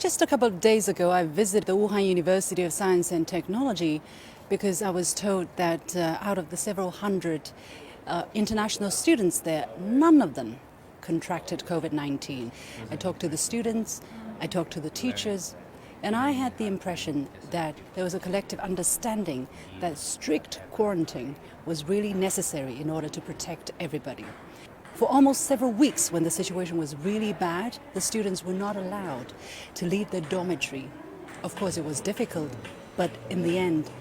Just a couple of days ago, I visited the Wuhan University of Science and Technology because I was told that out of the several hundred international students there, none of them contracted COVID-19. I talked to the students, I talked to the teachers, and I had the impression that there was a collective understanding that strict quarantine was really necessary in order to protect everybody. For almost several weeks, when the situation was really bad, the students were not allowed to leave their dormitory. Of course, it was difficult, but in the end,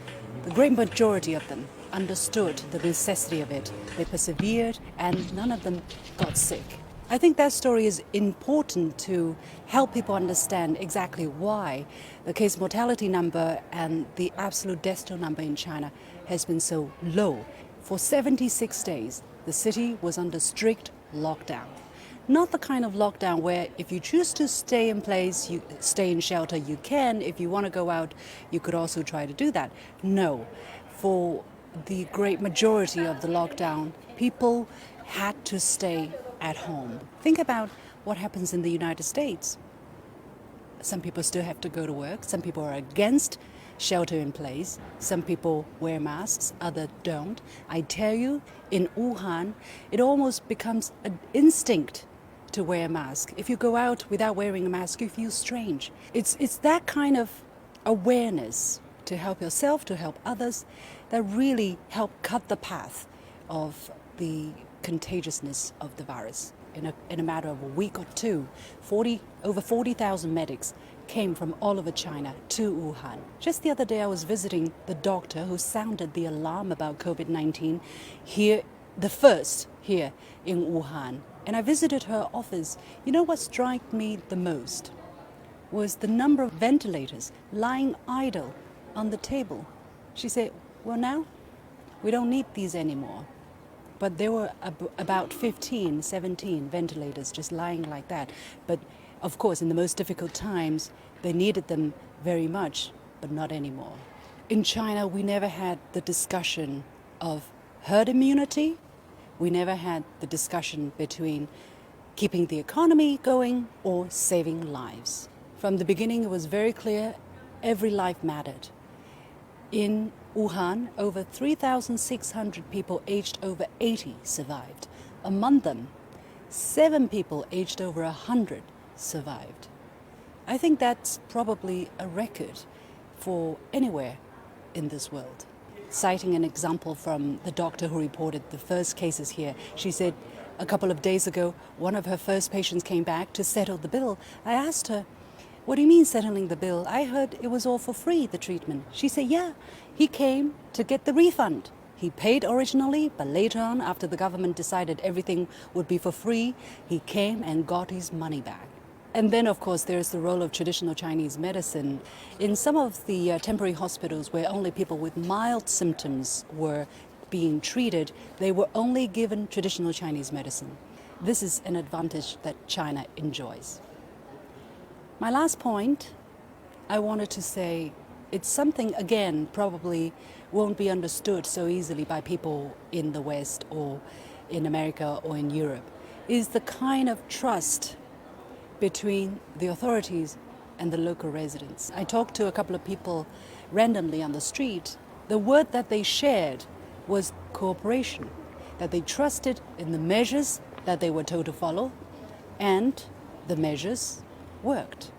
the great majority of them understood the necessity of it. They persevered, and none of them got sick. I think that story is important to help people understand exactly why the case mortality number and the absolute death toll number in China has been so low. For 76 days, the city was under strict lockdown. Not the kind of lockdown where if you choose to stay in place, you stay in shelter, you can. If you want to go out, you could also try to do that. No. For the great majority of the lockdown, people had to stay at home. Think about what happens in the United States. Some people still have to go to work. Some people are against shelter in place. Some people wear masks, others don't. I tell you, in Wuhan, it almost becomes an instinct to wear a mask. If you go out without wearing a mask, you feel strange. It's that kind of awareness to help yourself, to help others, that really help cut the path of the contagiousness of the virus. In a matter of a week or two, over 40,000 medics came from all over China to Wuhan. Just the other day, I was visiting the doctor who sounded the alarm about COVID-19 here, the first here in Wuhan. And I visited her office. You know what struck me the most was the number of ventilators lying idle on the table. She said, well, now we don't need these anymore. But there were about 15, 17 ventilators just lying like that. But of course, in the most difficult times, they needed them very much, but not anymore. In China, we never had the discussion of herd immunity. We never had the discussion between keeping the economy going or saving lives. From the beginning, it was very clear every life mattered. In Wuhan, over 3,600 people aged over 80 survived. Among them, 7 people aged over 100 survived. I think that's probably a record for anywhere in this world. Citing an example from the doctor who reported the first cases here, she said a couple of days ago, one of her first patients came back to settle the bill. I asked her, what do you mean settling the bill? I heard it was all for free, the treatment. She said, yeah, he came to get the refund. He paid originally, but later on, after the government decided everything would be for free, he came and got his money back. And then, of course, there's the role of traditional Chinese medicine. In some of the temporary hospitals where only people with mild symptoms were being treated, they were only given traditional Chinese medicine. This is an advantage that China enjoys. My last point, I wanted to say, it's something, again, probably won't be understood so easily by people in the West or in America or in Europe, is the kind of trust between the authorities and the local residents. I talked to a couple of people randomly on the street. The word that they shared was cooperation, that they trusted in the measures that they were told to follow, and the measures worked.